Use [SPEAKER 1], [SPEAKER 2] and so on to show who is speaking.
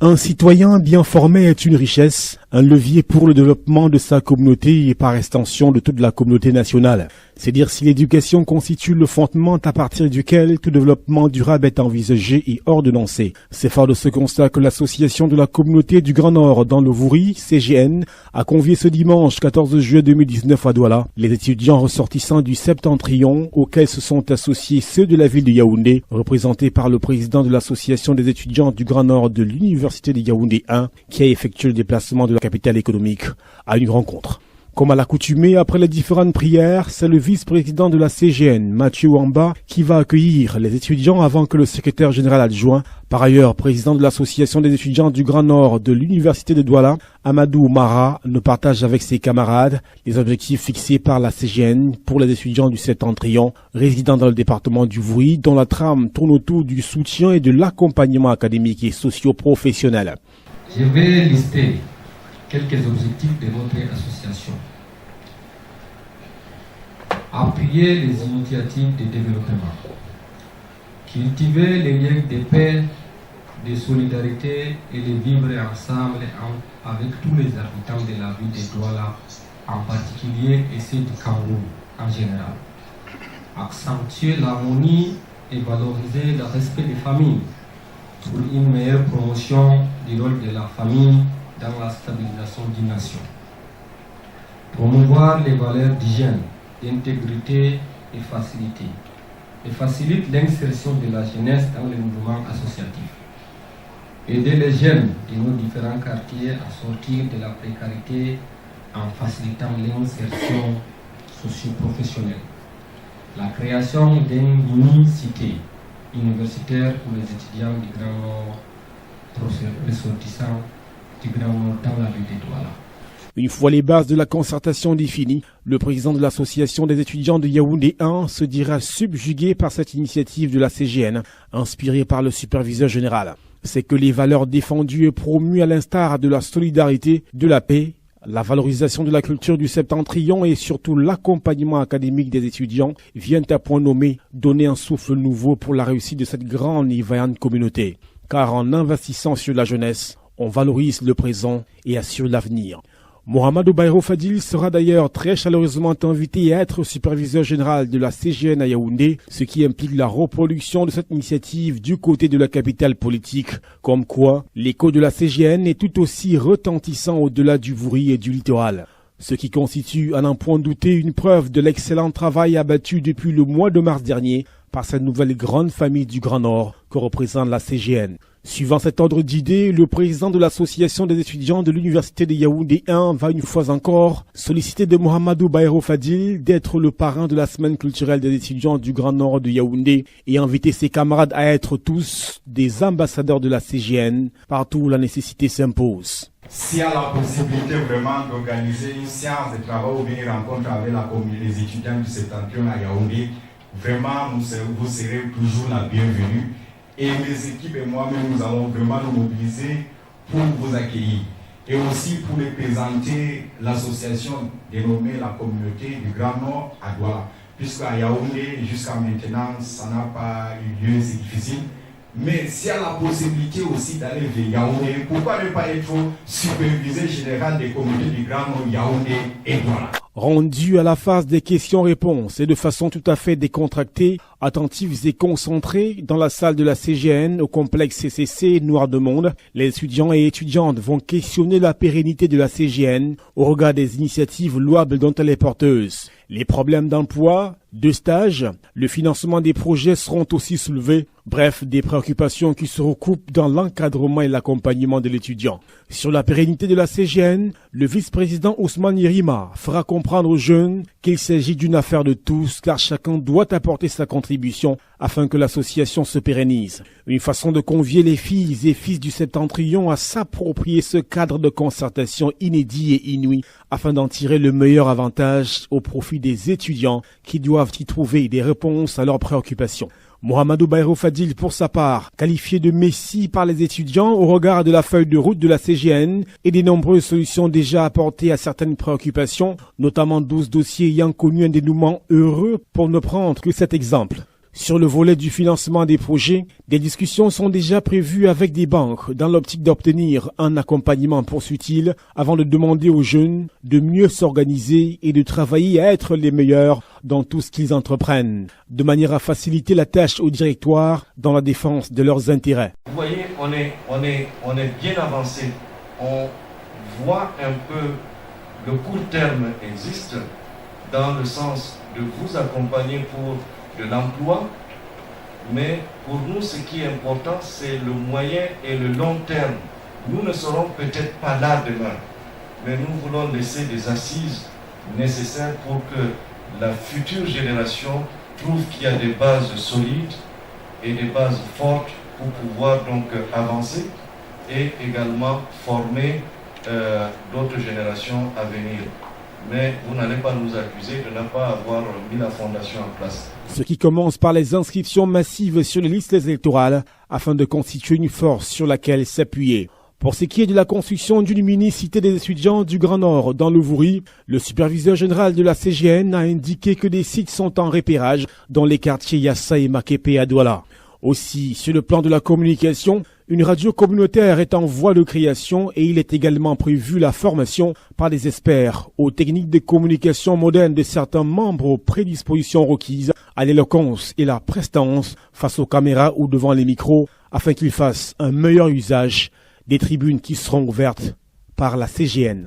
[SPEAKER 1] Un citoyen bien formé est une richesse, un levier pour le développement de sa communauté et par extension de toute la communauté nationale. C'est dire si l'éducation constitue le fondement à partir duquel tout développement durable est envisagé et ordonnancé. C'est fort de ce constat que l'association de la communauté du Grand Nord dans le Wouri, CGN, a convié ce dimanche 14 juillet 2019 à Douala les étudiants ressortissants du Septentrion auxquels se sont associés ceux de la ville de Yaoundé, représentés par le président de l'association des étudiants du Grand Nord de l'Université de Yaoundé 1, qui a effectué le déplacement de la capitale économique à une rencontre. Comme à l'accoutumée, après les différentes prières, c'est le vice-président de la CGN, Mathieu Wamba, qui va accueillir les étudiants avant que le secrétaire général adjoint, par ailleurs président de l'association des étudiants du Grand Nord de l'Université de Douala, Amadou Mara, ne partage avec ses camarades les objectifs fixés par la CGN pour les étudiants du Septentrion, résidant dans le département du Wouri, dont la trame tourne autour du soutien et de l'accompagnement académique et socio-professionnel.
[SPEAKER 2] Je vais lister quelques objectifs de notre association. Appuyer les initiatives de développement. Cultiver les liens de paix, de solidarité et de vivre ensemble avec tous les habitants de la ville de Douala, en particulier et ceux du Cameroun en général. Accentuer l'harmonie et valoriser le respect des familles pour une meilleure promotion du rôle de la famille dans la stabilisation d'une nation. Promouvoir les valeurs d'hygiène, d'intégrité et facilite l'insertion de la jeunesse dans le mouvement associatif. Aider les jeunes de nos différents quartiers à sortir de la précarité en facilitant l'insertion socio-professionnelle. La création d'une mini-cité universitaire pour les étudiants du Grand Nord ressortissants du Grand Nord dans la ville de Douala.
[SPEAKER 1] Une fois les bases de la concertation définies, le président de l'association des étudiants de Yaoundé 1 se dira subjugué par cette initiative de la CGN, inspirée par le superviseur général. C'est que les valeurs défendues et promues à l'instar de la solidarité, de la paix, la valorisation de la culture du Septentrion et surtout l'accompagnement académique des étudiants viennent à point nommé donner un souffle nouveau pour la réussite de cette grande et vaillante communauté. Car en investissant sur la jeunesse, on valorise le présent et assure l'avenir. Mohamedou Bayrou Fadil sera d'ailleurs très chaleureusement invité à être superviseur général de la CGN à Yaoundé, ce qui implique la reproduction de cette initiative du côté de la capitale politique, comme quoi l'écho de la CGN est tout aussi retentissant au-delà du Wouri et du littoral. Ce qui constitue, à n'en point douter, une preuve de l'excellent travail abattu depuis le mois de mars dernier par cette nouvelle grande famille du Grand Nord que représente la CGN. Suivant cet ordre d'idées, le président de l'association des étudiants de l'Université de Yaoundé 1 va une fois encore solliciter de Mohamedou Bayrou Fadil d'être le parrain de la semaine culturelle des étudiants du Grand Nord de Yaoundé et inviter ses camarades à être tous des ambassadeurs de la CGN partout où la nécessité s'impose.
[SPEAKER 3] S'il y a la possibilité vraiment d'organiser une séance de travail ou une rencontre avec les étudiants du Septentrion à Yaoundé, vraiment vous serez toujours la bienvenue. Et mes équipes et moi-même, nous allons vraiment nous mobiliser pour vous accueillir. Et aussi pour représenter l'association dénommée la communauté du Grand Nord à Douala. Puisqu'à Yaoundé, jusqu'à maintenant, ça n'a pas eu lieu, c'est difficile. Mais s'il y a la possibilité aussi d'aller vers Yaoundé, pourquoi ne pas être superviseur général des communautés du Grand Nord, Yaoundé et Douala?
[SPEAKER 1] Rendu à la phase des questions-réponses et de façon tout à fait décontractée, attentifs et concentrés dans la salle de la CGN au complexe CCC Noir de Monde, les étudiants et étudiantes vont questionner la pérennité de la CGN au regard des initiatives louables dont elle est porteuse. Les problèmes d'emploi, de stage, le financement des projets seront aussi soulevés. Bref, des préoccupations qui se recoupent dans l'encadrement et l'accompagnement de l'étudiant. Sur la pérennité de la CGN, le vice-président Ousmane Yerima fera comprendre aux jeunes qu'il s'agit d'une affaire de tous car chacun doit apporter sa contribution afin que l'association se pérennise. Une façon de convier les filles et fils du Septentrion à s'approprier ce cadre de concertation inédit et inouï afin d'en tirer le meilleur avantage au profit des étudiants qui doivent y trouver des réponses à leurs préoccupations. Mohamedou Bayrou Fadil, pour sa part, qualifié de messie par les étudiants au regard de la feuille de route de la CGN et des nombreuses solutions déjà apportées à certaines préoccupations, notamment 12 dossiers ayant connu un dénouement heureux pour ne prendre que cet exemple. Sur le volet du financement des projets, des discussions sont déjà prévues avec des banques dans l'optique d'obtenir un accompagnement, poursuit-il, avant de demander aux jeunes de mieux s'organiser et de travailler à être les meilleurs dans tout ce qu'ils entreprennent, de manière à faciliter la tâche au directoire dans la défense de leurs intérêts.
[SPEAKER 4] Vous voyez, on est bien avancé. On voit un peu le court terme existe dans le sens de vous accompagner pour de l'emploi, mais pour nous ce qui est important c'est le moyen et le long terme. Nous ne serons peut-être pas là demain, mais nous voulons laisser des assises nécessaires pour que la future génération trouve qu'il y a des bases solides et des bases fortes pour pouvoir donc avancer et également former d'autres générations à venir. Mais vous n'allez pas nous accuser de ne pas avoir mis la fondation en place.
[SPEAKER 1] Ce qui commence par les inscriptions massives sur les listes électorales afin de constituer une force sur laquelle s'appuyer. Pour ce qui est de la construction d'une mini-cité des étudiants du Grand Nord dans le Vouri, le superviseur général de la CGN a indiqué que des sites sont en repérage dans les quartiers Yassa et Makepe à Douala. Aussi, sur le plan de la communication, une radio communautaire est en voie de création et il est également prévu la formation par des experts aux techniques de communication modernes de certains membres aux prédispositions requises à l'éloquence et la prestance face aux caméras ou devant les micros afin qu'ils fassent un meilleur usage des tribunes qui seront ouvertes par la CGN.